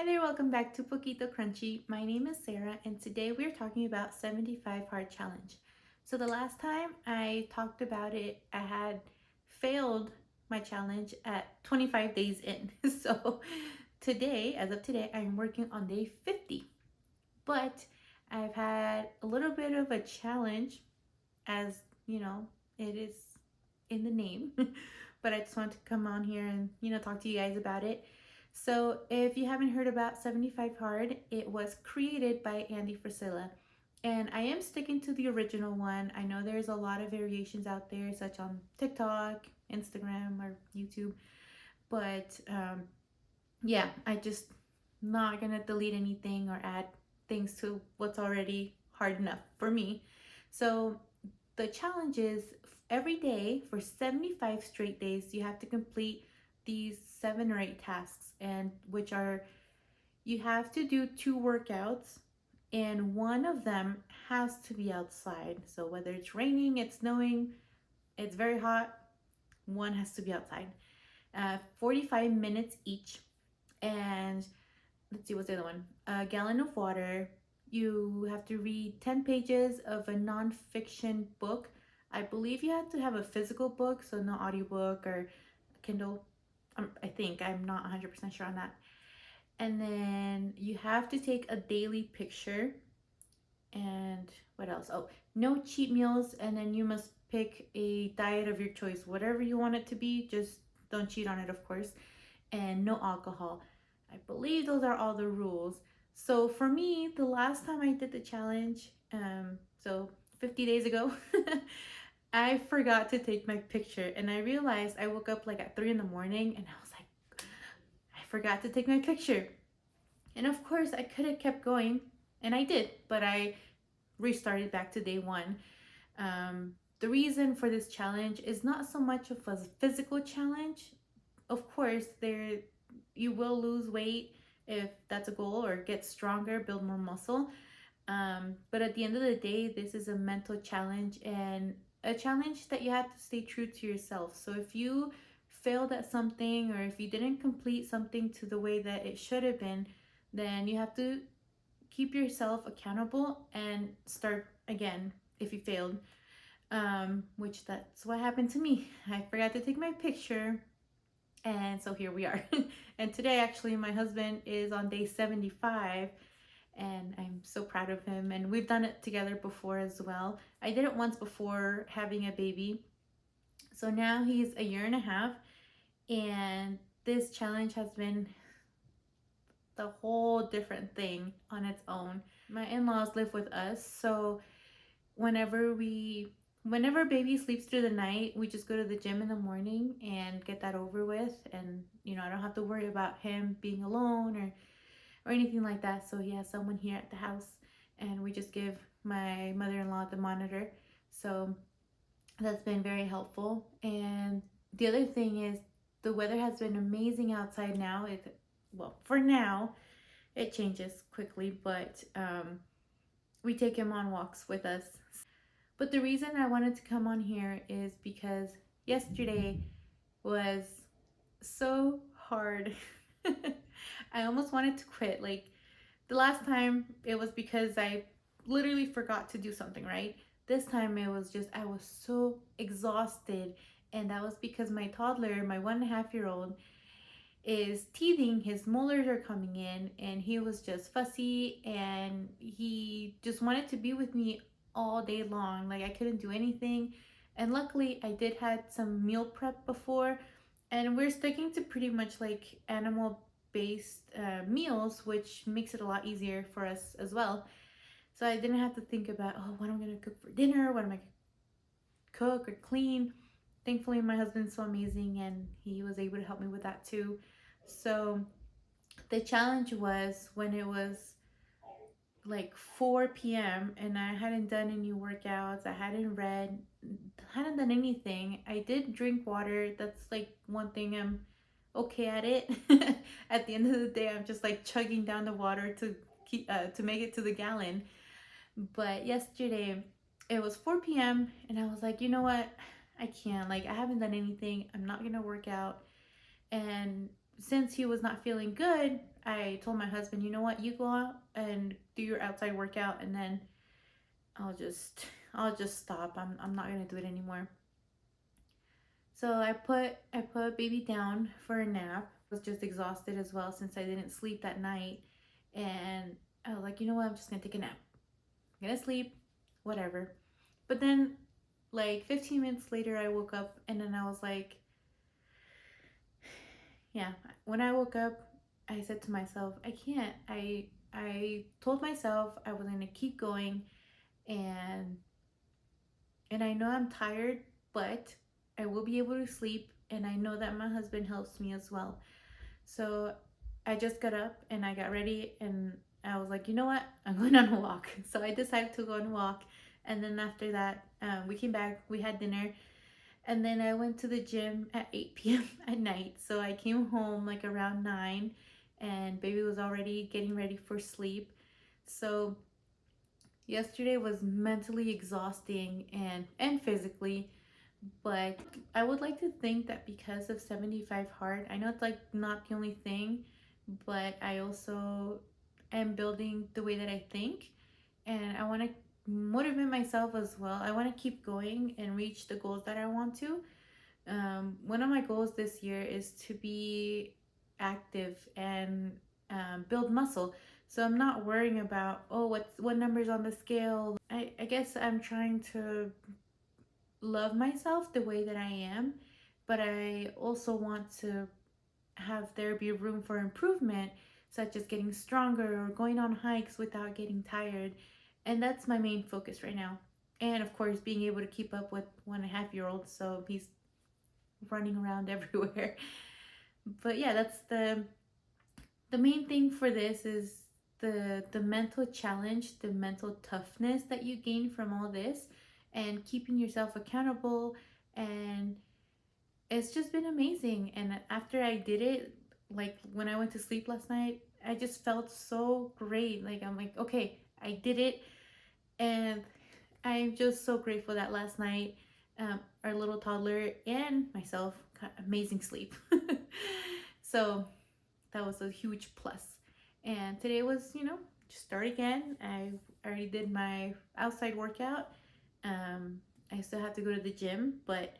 Hi there, welcome back to Poquito Crunchy. My name is Sarah, and today we're talking about 75 Hard Challenge. So, the last time I talked about it, I had failed my challenge at 25 days in. So, today, as of today, I'm working on day 50. But I've had a little bit of a challenge, as you know, it is in the name. But I just want to come on here and, talk to you guys about it. So, if you haven't heard about 75 Hard, it was created by Andy Frisella. And I am sticking to the original one. I know there's a lot of variations out there, such on TikTok, Instagram, or YouTube. But yeah, I just not gonna delete anything or add things to what's already hard enough for me. So the challenge is every day for 75 straight days, you have to complete these 7 or 8 tasks, and which are you have to do 2 workouts, and one of them has to be outside. So whether it's raining, it's snowing, it's very hot, one has to be outside. 45 minutes each, and let's see, what's the other one? A gallon of water. You have to read 10 pages of a nonfiction book. I believe you have to have a physical book, so no audiobook or Kindle. I think, I'm not 100% sure on that. And then you have to take a daily picture. And what else? Oh, no cheat meals. And then you must pick a diet of your choice, whatever you want it to be. Just don't cheat on it, of course. And no alcohol. I believe those are all the rules. So for me, the last time I did the challenge, so 50 days ago, I forgot to take my picture, and I realized I woke up like at 3 in the morning, and I was like, I forgot to take my picture. And of course, I could have kept going, and I did, but I restarted back to day one. The reason for this challenge is not so much of a physical challenge. Of course, you will lose weight if that's a goal, or get stronger, build more muscle. But at the end of the day, this is a mental challenge, and a challenge that you have to stay true to yourself. So if you failed at something, or if you didn't complete something to the way that it should have been, then you have to keep yourself accountable and start again if you failed. Which that's what happened to me. I forgot to take my picture, and so here we are. And today, actually, my husband is on day 75, and I'm so proud of him. And we've done it together before as well. I did it once before having a baby. So now he's a year and a half, and this challenge has been the whole different thing on its own. My in-laws live with us, so whenever we whenever baby sleeps through the night, we just go to the gym in the morning and get that over with. And I don't have to worry about him being alone or anything like that. So he has someone here at the house, and we just give my mother-in-law the monitor. So that's been very helpful. And the other thing is, the weather has been amazing outside now. Well, for now, it changes quickly, but we take him on walks with us. But the reason I wanted to come on here is because yesterday was so hard. I almost wanted to quit. Like, the last time, it was because I literally forgot to do something, right? This time it was just, I was so exhausted. And that was because my toddler, my 1.5-year-old, is teething. His molars are coming in, and he was just fussy, and he just wanted to be with me all day long. Like, I couldn't do anything. And luckily, I did had some meal prep before, and we're sticking to pretty much like animal based meals, which makes it a lot easier for us as well. So I didn't have to think about, oh, what am I going to cook for dinner, what am I going to cook or clean. Thankfully, my husband's so amazing, and he was able to help me with that too. So the challenge was when it was like 4 p.m. and I hadn't done any workouts, I hadn't read, hadn't done anything. I did drink water. That's like one thing I'm okay at it. At the end of the day, I'm just like chugging down the water to make it to the gallon. But yesterday it was 4 p.m. and I was like, you know what? I can't. Like, I haven't done anything. I'm not gonna work out. And since he was not feeling good, I told my husband, you know what, you go out and do your outside workout, and then I'll just I'll just stop. I'm not gonna do it anymore. So I put baby down for a nap. I was just exhausted as well since I didn't sleep that night, and I was like, you know what, I'm just gonna take a nap. I'm gonna sleep, whatever. But then, like 15 minutes later, I woke up, and then I was like, yeah. When I woke up, I said to myself, I can't. I told myself I was gonna keep going, and I know I'm tired, but I will be able to sleep, and I know that my husband helps me as well. So I just got up and I got ready, and I was like, you know what? I'm going on a walk. So I decided to go on a walk. And then after that, we came back, we had dinner, and then I went to the gym at 8 p.m. at night. So I came home like around 9, and baby was already getting ready for sleep. So yesterday was mentally exhausting and physically, but I would like to think that because of 75 hard, I know it's like not the only thing, but I also am building the way that I think, and I want to motivate myself as well. I want to keep going and reach the goals that I want to. One of my goals this year is to be active and build muscle. So I'm not worrying about, oh, what numbers on the scale. I guess I'm trying to love myself the way that I am, but I also want to have there be room for improvement, such as getting stronger or going on hikes without getting tired. And that's my main focus right now. And of course, being able to keep up with 1.5 year old, so he's running around everywhere. But yeah, that's the main thing for this is the mental challenge, the mental toughness that you gain from all this, and keeping yourself accountable. And it's just been amazing. And after I did it, like when I went to sleep last night, I just felt so great. Like I'm like, okay, I did it. And I'm just so grateful that last night, our little toddler and myself got amazing sleep. So that was a huge plus. And today was, just start again. I already did my outside workout. I still have to go to the gym, but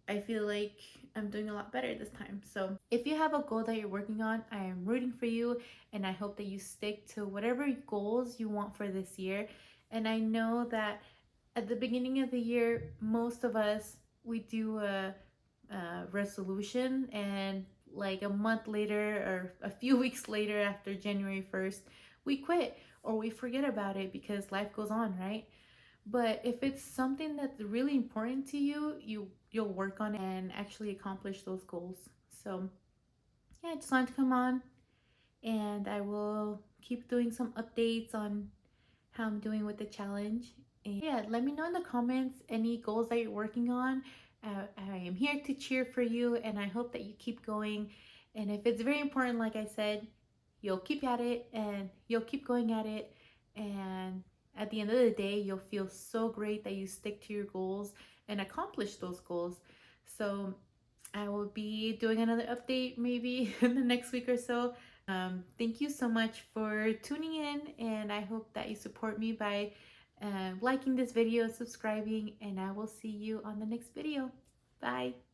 I feel like I'm doing a lot better this time. So if you have a goal that you're working on, I am rooting for you, and I hope that you stick to whatever goals you want for this year. And I know that at the beginning of the year, most of us, we do a resolution, and like a month later or a few weeks later after January 1st, we quit or we forget about it because life goes on, right? But if it's something that's really important to you, you'll work on it and actually accomplish those goals. So yeah, I just wanted to come on, and I will keep doing some updates on how I'm doing with the challenge. And yeah, let me know in the comments any goals that you're working on. I am here to cheer for you, and I hope that you keep going. And if it's very important, like I said, you'll keep at it and you'll keep going at it. And at the end of the day, you'll feel so great that you stick to your goals and accomplish those goals. So I will be doing another update maybe in the next week or so. Thank you so much for tuning in, and I hope that you support me by liking this video, subscribing, and I will see you on the next video. Bye.